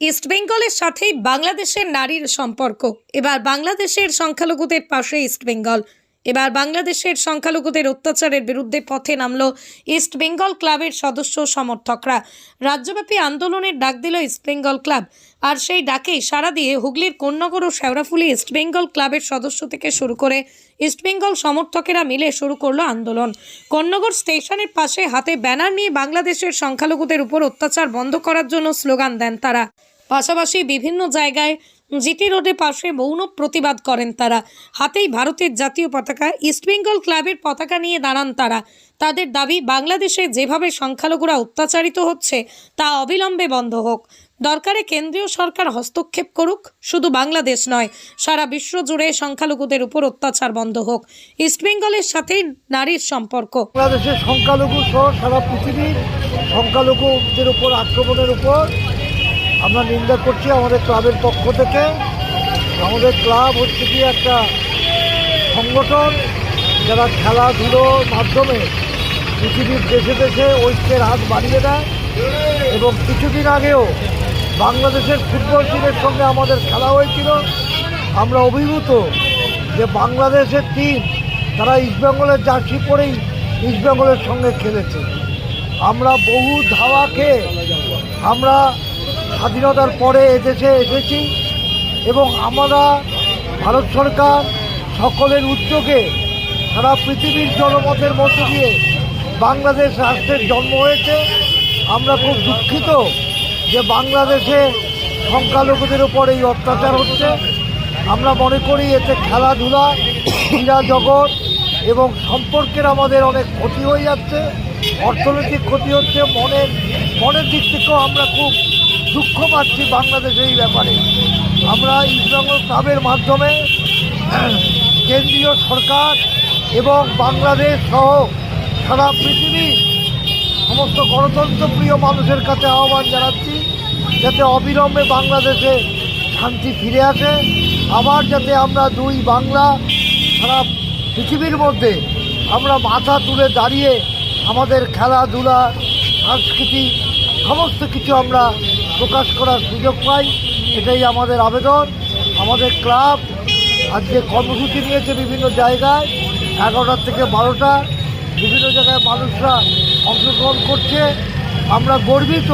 ইস্টবেঙ্গলের সাথেই বাংলাদেশের নারীর সম্পর্ক। এবার বাংলাদেশের সংখ্যালঘুদের পাশে ইস্টবেঙ্গল। এবার বাংলাদেশের সংখ্যালঘুদের অত্যাচারের বিরুদ্ধে পথে নামল ইস্টবেঙ্গল ক্লাবের সদস্য সমর্থকরা। রাজ্যব্যাপী আন্দোলনের ডাক দিল ইস্টবেঙ্গল ক্লাব। আর সেই ডাকেই সাড়া দিয়ে হুগলির কোন্নগর ও শেওড়াফুলি ইস্টবেঙ্গল ক্লাবের সদস্য থেকে শুরু করে ইস্টবেঙ্গল সমর্থকেরা মিলে শুরু করলো আন্দোলন। কোন্নগর স্টেশনের পাশে হাতে ব্যানার নিয়ে বাংলাদেশের সংখ্যালঘুদের উপর অত্যাচার বন্ধ করার জন্য স্লোগান দেন তারা। পাশাপাশি বিভিন্ন জায়গায় জিটি রোডে পাশে মৌন প্রতিবাদ করেন তারা। হাতেই ভারতের জাতীয় পতাকা, ইস্টবেঙ্গল ক্লাবের পতাকা নিয়ে দাঁড়ান তারা। তাদের দাবি, বাংলাদেশে যেভাবে সংখ্যালঘুরা অত্যাচারিত হচ্ছে তা অবিলম্বে বন্ধ হোক। দরকারে কেন্দ্রীয় সরকার হস্তক্ষেপ করুক। শুধু বাংলাদেশ নয়, সারা বিশ্ব জুড়ে সংখ্যালঘুদের উপর অত্যাচার বন্ধ হোক। ইস্টবেঙ্গলের সাথেই নারীর সম্পর্ক। বাংলাদেশের সংখ্যালঘু সহ সারা পৃথিবীর সংখ্যালঘুদের উপর আক্রমণের উপর আমরা নিন্দা করছি আমাদের ক্লাবের পক্ষ থেকে। আমাদের ক্লাব হচ্ছে কি একটা সংগঠন যারা খেলাধুলোর মাধ্যমে পৃথিবীর দেশে দেশে ঐক্যের হাত বাড়িয়ে দেয়। এবং কিছুদিন আগেও বাংলাদেশের ফুটবল টিমের সঙ্গে আমাদের খেলা হয়েছিল। আমরা অভিভূত যে বাংলাদেশের টিম তারা ইস্টবেঙ্গলের জার্সি পরেই ইস্টবেঙ্গলের সঙ্গে খেলেছে। আমরা বহু ধাওয়া খেয়ে আমরা স্বাধীনতার পরে এদেশে এসেছি এবং আমরা ভারত সরকার সকলের উদ্যোগে সারা পৃথিবীর জনমতের মধ্য দিয়ে বাংলাদেশ রাষ্ট্রের জন্ম হয়েছে। আমরা খুব দুঃখিত যে বাংলাদেশে সংখ্যালঘুদের উপর এই অত্যাচার হচ্ছে। আমরা মনে করি এতে খেলাধুলা, ক্রীড়া জগৎ এবং সম্পর্কের আমাদের অনেক ক্ষতি হয়ে যাচ্ছে, অর্থনৈতিক ক্ষতি হচ্ছে, মনের দিক থেকেও আমরা খুব দুঃখ পাচ্ছি বাংলাদেশে এই ব্যাপারে। আমরা ইস্টবেঙ্গল ক্লাবের মাধ্যমে কেন্দ্রীয় সরকার এবং বাংলাদেশ সহ সারা পৃথিবীর সমস্ত গণতন্ত্রপ্রিয় মানুষের কাছে আহ্বান জানাচ্ছি যাতে অবিলম্বে বাংলাদেশে শান্তি ফিরে আসে। আবার যাতে আমরা দুই বাংলা সারা পৃথিবীর মধ্যে আমরা মাথা তুলে দাঁড়িয়ে আমাদের খেলাধুলা, সংস্কৃতি সমস্ত কিছু আমরা প্রকাশ করার সুযোগ পাই। এটাই আমাদের আবেদন। আমাদের ক্লাব আজকে কর্মসূচি নিয়েছে বিভিন্ন জায়গায়, 11টা থেকে 12টা বিভিন্ন জায়গায় মানুষরা অংশগ্রহণ করছে। আমরা গর্বিত।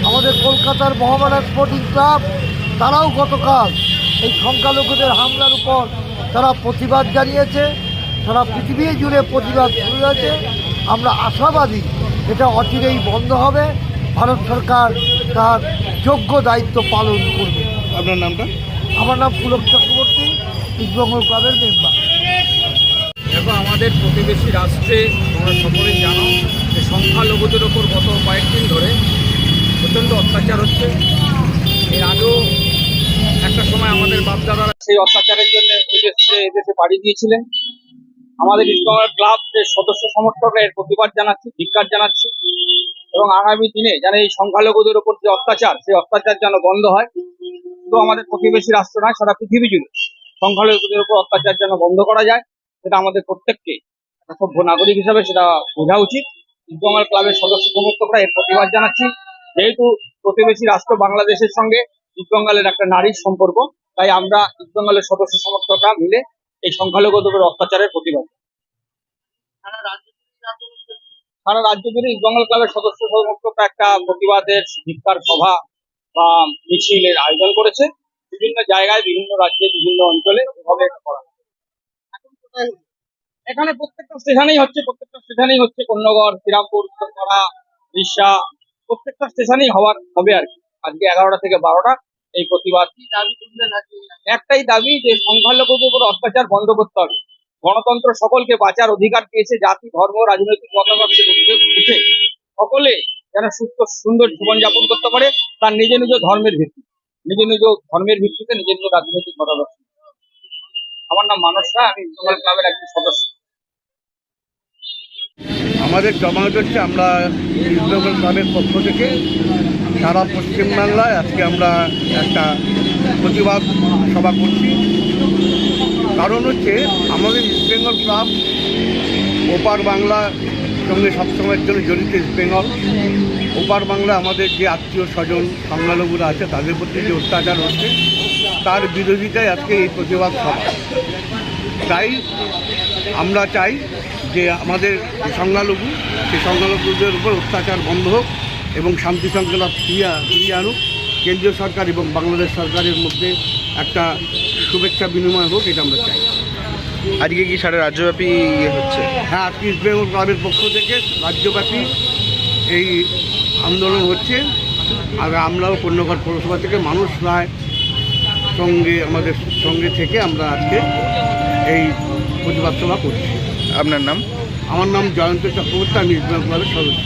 আমাদের কলকাতার মোহামেডান স্পোর্টিং ক্লাব তারাও গতকাল এই সংখ্যালঘুদের হামলার উপর তারা প্রতিবাদ জানিয়েছে। সারা পৃথিবী জুড়ে প্রতিবাদ শুরু হয়েছে। আমরা আশাবাদী এটা অচিরেই বন্ধ হবে। ভারত সরকার তার যোগ্য দায়িত্ব পালন করবে। আপনার নামটা? আমার নাম পুলক চক্রবর্তী, ইস্টবেঙ্গল ক্লাবের মেম্বার। দেখো, আমাদের প্রতিবেশী রাষ্ট্রে তোমরা সকলেই জানো যে সংখ্যালঘুদের ওপর গত কয়েকদিন ধরে প্রচণ্ড অত্যাচার হচ্ছে। এর আগেও একটা সময় আমাদের বাপদাদারা সেই অত্যাচারের জন্য এদেশে পাড়ি দিয়েছিলেন। আমাদের ইস্টবেঙ্গল ক্লাবের সদস্য সমর্থকরা এর প্রতিবাদ জানাচ্ছি, ধিক্কার জানাচ্ছি এবং আগামী দিনে যেন এই সংখ্যালঘুদের ওপর যে অত্যাচার, সেই অত্যাচার যেন বন্ধ হয়। তো আমাদের প্রতিবেশী রাষ্ট্র নয়, সারা পৃথিবী জুড়ে সংখ্যালঘুদের উপর অত্যাচার যেন বন্ধ করা যায়, সেটা আমাদের প্রত্যেককে একটা সভ্য নাগরিক হিসাবে সেটা বোঝা উচিত। ইস্টবেঙ্গল ক্লাবের সদস্য সমর্থকরা এর প্রতিবাদ জানাচ্ছি। যেহেতু প্রতিবেশী রাষ্ট্র বাংলাদেশের সঙ্গে ইস্টবেঙ্গলের একটা নারীর সম্পর্ক, তাই আমরা ইস্টবেঙ্গলের সদস্য সমর্থকরা মিলে এই সংখ্যালঘুদের উপর অত্যাচারের প্রতিবাদ। সারা রাজ্য জুড়ে ইস্টবেঙ্গল ক্লাবের সদস্য সমর্থকরা একটা প্রতিবাদের ধিক্কার সভা বা মিছিলের আয়োজন করেছে। বিভিন্ন জায়গায়, বিভিন্ন রাজ্যে, বিভিন্ন অঞ্চলে এভাবে করা। এখানে প্রত্যেকটা স্টেশনেই হচ্ছে, কোন্নগর, শ্রীরামপুর, উত্তরপাড়া, রিষড়া, প্রত্যেকটা স্টেশনেই হবে আর কি। আজকে 11টা থেকে 12টা এই প্রতিবাদ। একটাই দাবি যে সংখ্যালঘুদের উপর অত্যাচার বন্ধ করতে হবে। গণতন্ত্র সকলকে বাঁচার অধিকার দিয়েছে। জাতি, ধর্ম, রাজনৈতিক মতামত থেকে উঠে সকলে যেন সুস্থ সুন্দর জীবনযাপন করতে পারে তার নিজ নিজ ধর্মের ভিত্তিতে নিজ নিজ রাজনৈতিক মতামত। আমার নাম মানস রায়, আমি ইস্টবেঙ্গল ক্লাবের একজন সদস্য। আমাদের জমায়েত হচ্ছে, আমরা ইস্টবেঙ্গল ক্লাবের পক্ষ থেকে সারা পশ্চিমবাংলায় আজকে আমরা একটা প্রতিবাদ সভা করছি। কারণ হচ্ছে আমাদের ইস্টবেঙ্গল ক্লাব ওপার বাংলা সঙ্গে সবসময়ের জন্য জড়িত ইস্ট বেঙ্গল। ওপার বাংলা আমাদের যে আত্মীয় স্বজন সংখ্যালঘুরা আছে তাদের প্রতি যে অত্যাচার হচ্ছে তার বিরোধিতায় আজকে এই প্রতিবাদ সভা। তাই আমরা চাই যে আমাদের সংখ্যালঘু সেই সংখ্যালঘুদের উপর অত্যাচার বন্ধ হোক এবং শান্তি শৃঙ্খলা ফিরিয়ে আনুক। কেন্দ্রীয় সরকার এবং বাংলাদেশ সরকারের মধ্যে একটা শুভেচ্ছা বিনিময় হোক, এটা আমরা চাই। আজকে কি সারা রাজ্যব্যাপী হচ্ছে? হ্যাঁ, আজকে ইস্ট বেঙ্গল ক্লাবের পক্ষ থেকে রাজ্যব্যাপী এই আন্দোলন হচ্ছে। আর আমরাও কন্যাগড় পৌরসভা থেকে মানুষ রায় আমাদের সঙ্গে থেকে আমরা আজকে এই প্রতিবাদ সভা করছি। আপনার নাম? আমার নাম জয়ন্ত চক্রবর্তী, আমি ইস্ট বেঙ্গল ক্লাবের সদস্য।